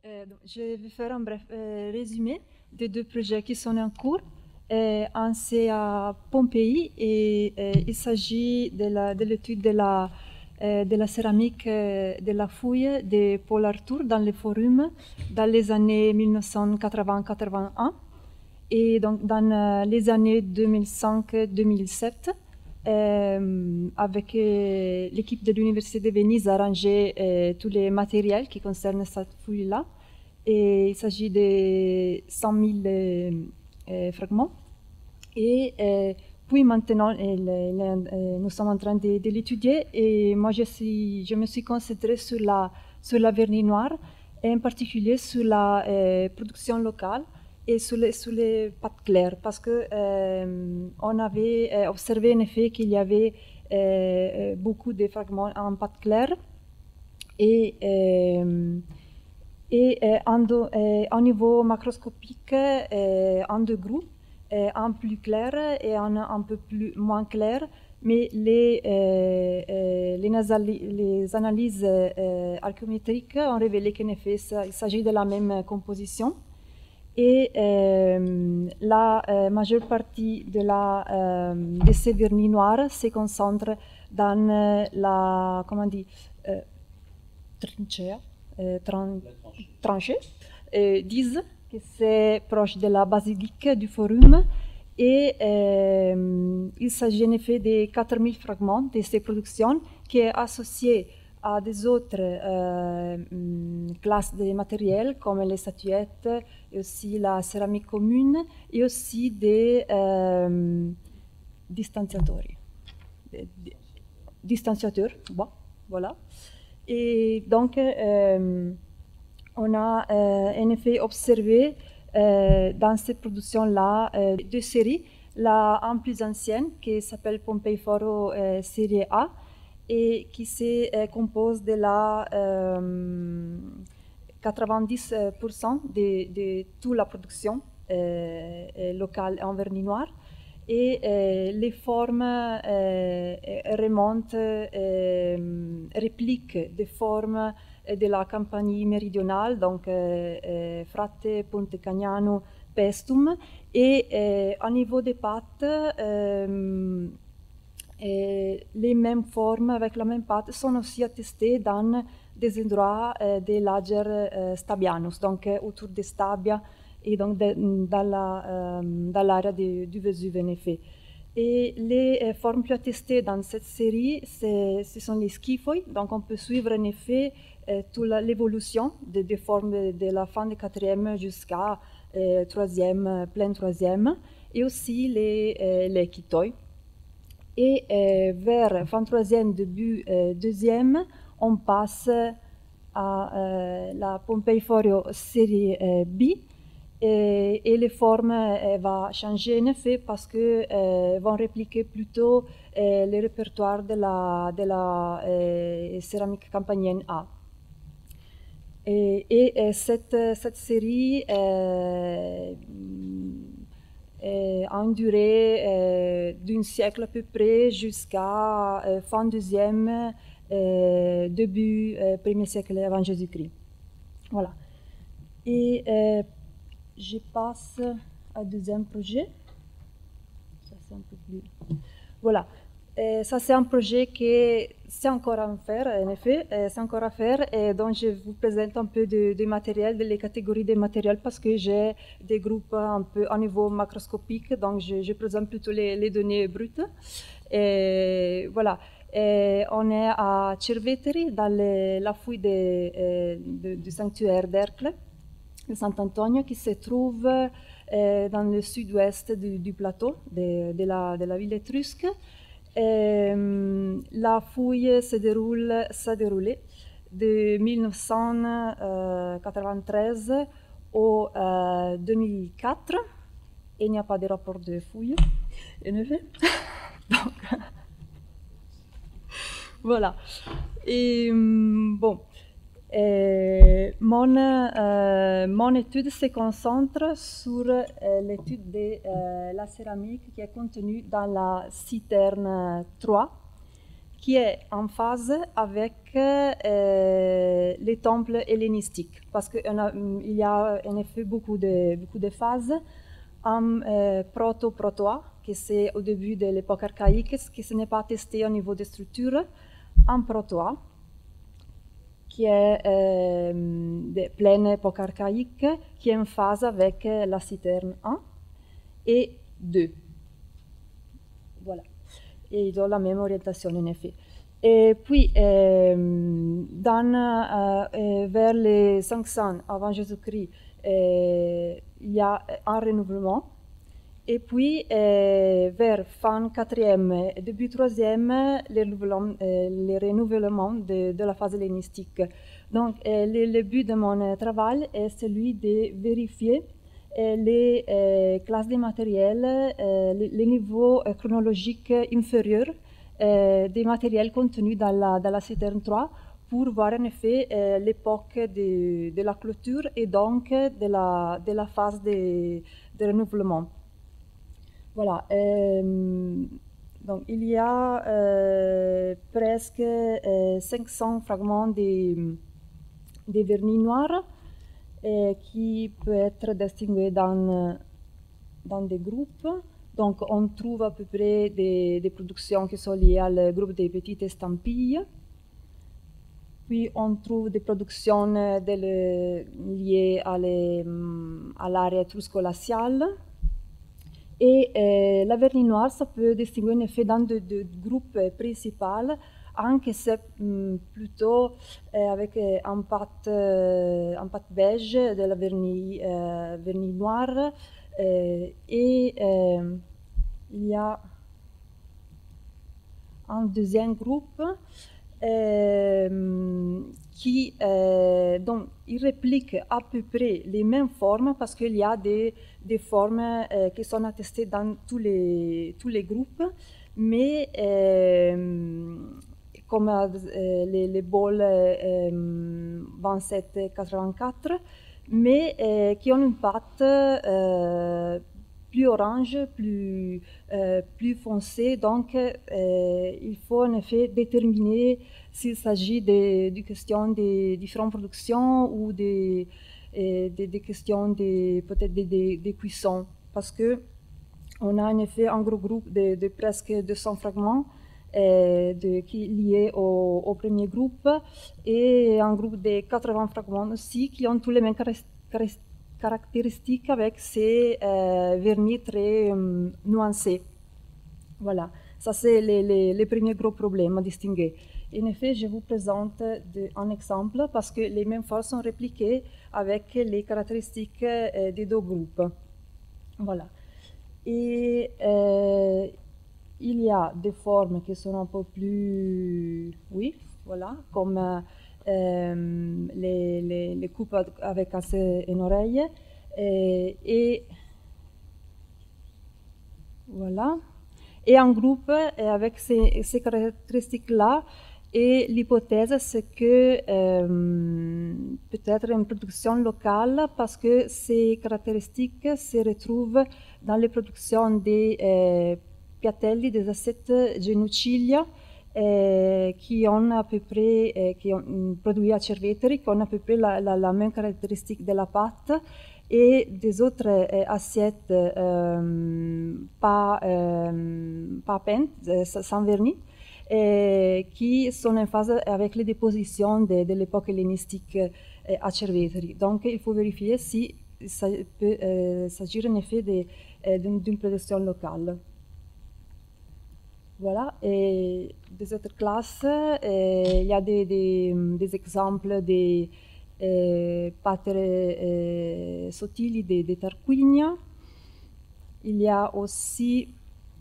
Je vais faire un bref résumé des deux projets qui sont en cours. Un, c'est à Pompéi et il s'agit de l'étude de la céramique de la fouille de Paul Arthur dans les forums dans les années 1980-81 et donc dans les années 2005-2007. Avec l'équipe de l'Université de Venise a arrangé tous les matériels qui concernent cette fouille-là. Et il s'agit de 100 000 fragments. Et puis maintenant, nous sommes en train de l'étudier. Et moi, je me suis concentrée sur la vernis noire, et en particulier sur la production locale et sur les pâtes claires, parce que on avait observé en effet qu'il y avait beaucoup de fragments en pâte claire et au niveau macroscopique, en deux groupes, un plus clair et un peu moins clair, mais les analyses alchiométriques ont révélé qu'en effet, il s'agit de la même composition. Et la majeure partie de ces vernis noirs se concentre dans la, comment on dit, tranchée, disent que c'est proche de la basilique du forum. Et il s'agit en effet de 4000 fragments de ces productions qui est associée à des autres classes de matériel comme les statuettes et aussi la céramique commune et aussi des distanciateurs. Bon, voilà. Et donc, on a en effet observé dans cette production-là deux séries. La un plus ancienne qui s'appelle Pompei Foro série A et qui se compose de la 90% de toute la production locale en vernis noir. Et les formes remontent, répliquent des formes de la Campanie méridionale, donc Fratte, Ponte Cagnano, Pestum, et au niveau des pâtes, les mêmes formes avec la même pâte sont aussi attestées dans des endroits des lager Stabianus, donc autour de Stabia et donc dans l'area du Vésuve en effet. Et les formes plus attestées dans cette série, ce sont les schiphoi, donc on peut suivre en effet toute l'évolution des formes de la fin du 4e jusqu'à 3e, plein 3e, et aussi les chitoi. Et vers 23e, début 2e, on passe à la Pompei Foro série B, et les formes vont changer en effet parce que vont répliquer plutôt le répertoire de la céramique campanienne A. Et cette série a une durée d'un siècle à peu près jusqu'à fin 2e, début 1er siècle avant Jésus-Christ. Voilà. Et je passe au deuxième projet. Ça, c'est un peu plus... Voilà. Ça, c'est un projet qui c'est encore à faire, en effet, c'est encore à faire, et donc je vous présente un peu de matériel, les catégories de matériel, parce que j'ai des groupes un peu au niveau macroscopique, donc je présente plutôt les données brutes. Et voilà. Et on est à Cerveteri, dans la fouille du sanctuaire d'Ercle, de Sant'Antonio, qui se trouve dans le sud-ouest du plateau de la ville étrusque. La fouille s'est déroulée de 1993 au 2004. Et il n'y a pas de rapport de fouille, en effet. Donc, voilà. Et bon. Mon étude se concentre sur l'étude de la céramique qui est contenue dans la citerne 3, qui est en phase avec les temples hellénistiques, parce qu'il y a en effet beaucoup de phases en proto-protois, qui c'est au début de l'époque archaïque, ce qui n'est pas attesté au niveau des structures, en protois, qui est de pleine époque archaïque, qui est en phase avec la citerne 1 et 2. Voilà. Et ils ont la même orientation en effet. Et puis, vers les 500 avant Jésus-Christ, il y a un renouvellement. Et puis, vers fin 4e et début 3e, le renouvellement de la phase hellénistique. Donc, le but de mon travail est celui de vérifier les classes de matériel, les niveaux chronologiques inférieurs des matériels contenus dans la citerne 3 pour voir en effet l'époque de la clôture et donc de la phase de renouvellement. Voilà. Donc il y a presque 500 fragments de vernis noirs qui peut être distingué dans des groupes. Donc on trouve à peu près des productions qui sont liées au groupe des petites estampilles. Puis on trouve des productions liées à l'area étrusco-glaciale. Et la vernis noir, ça peut distinguer en effet dans deux groupes principaux, un qui c'est plutôt avec un pâte beige de la vernis noir, et il y a un deuxième groupe donc il réplique à peu près les mêmes formes parce qu'il y a des formes qui sont attestées dans tous les groupes, mais comme les bols 27-84, mais qui ont une pâte plus orange, plus foncé, donc il faut en effet déterminer s'il s'agit de questions de différentes productions ou des questions peut-être des cuissons, parce que on a en effet un gros groupe de presque 200 fragments qui liés au premier groupe et un groupe de 80 fragments aussi qui ont tous les mêmes caractéristiques avec ces vernis très nuancés. Voilà, ça c'est les premiers gros problèmes à distinguer. En effet, je vous présente un exemple parce que les mêmes formes sont répliquées avec les caractéristiques des deux groupes. Voilà. Et il y a des formes qui sont un peu plus, oui, voilà, comme les coupes avec assez une oreille. Et voilà. Et un groupe avec ces caractéristiques-là. Et l'hypothèse, c'est que peut-être une production locale, parce que ces caractéristiques se retrouvent dans les productions des piatelli, des assiettes genuciglia, qui ont à peu près, qui ont produit à Cerveteri, qui ont à peu près la même caractéristique de la pâte, et des autres assiettes pas peintes, sans vernis, qui sont en phase avec les dépositions de l'époque hellénistique à Cerveteri. Donc il faut vérifier si ça peut s'agir en effet d'une production locale. Voilà, et des autres classes, il y a des exemples de pâtes sottili de Tarquinia. Il y a aussi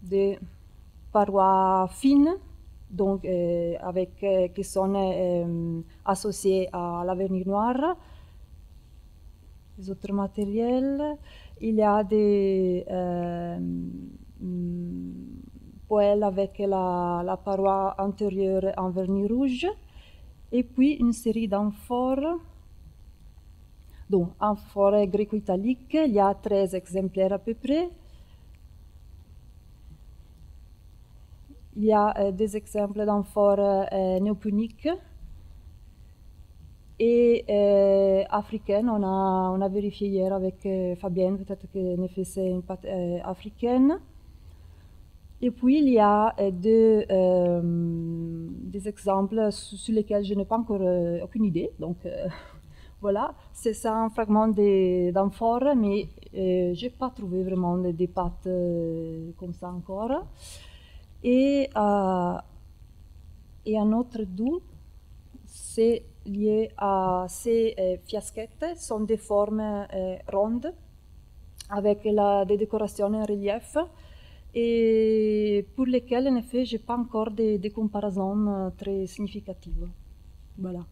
des parois fines, donc qui sont associées à la vernis noire. Les autres matériels, il y a des poêles avec la paroi antérieure en vernis rouge, et puis une série d'amphores. Donc, amphores gréco-italiques, il y a 13 exemplaires à peu près. il y a des exemples d'amphores néopuniques et africaines. On a vérifié hier avec Fabienne, peut-être qu'elle faisait une pâte africaine. Et puis il y a des exemples sur lesquels je n'ai pas encore aucune idée. Donc voilà, c'est ça un fragment d'amphore, mais je n'ai pas trouvé vraiment des pâtes comme ça encore. Et un autre doux, c'est lié à ces fiaschettes, sont des formes rondes avec des décorations en relief et pour lesquelles en effet je n'ai pas encore des comparaisons très significatives. Voilà.